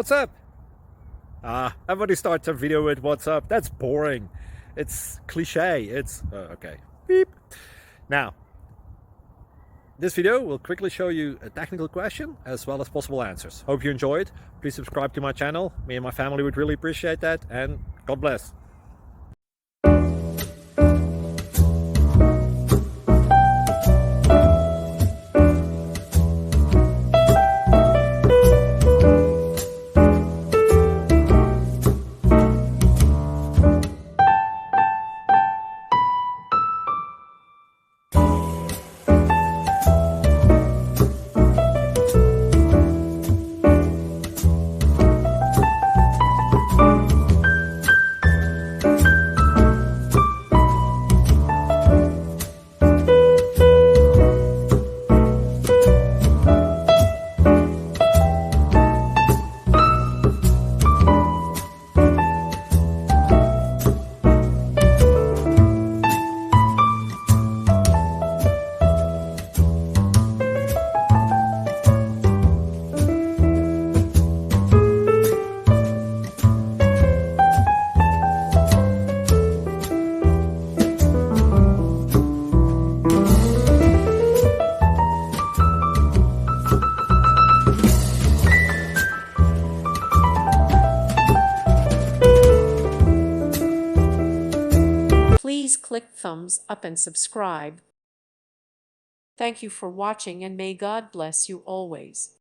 What's up? Everybody starts a video with what's up. That's boring. It's cliche. It's okay. Beep. Now, this video will quickly show you a technical question as well as possible answers. Hope you enjoyed. Please subscribe to my channel. Me and my family would really appreciate that, and God bless. Please click thumbs up and subscribe. Thank you for watching, and may God bless you always.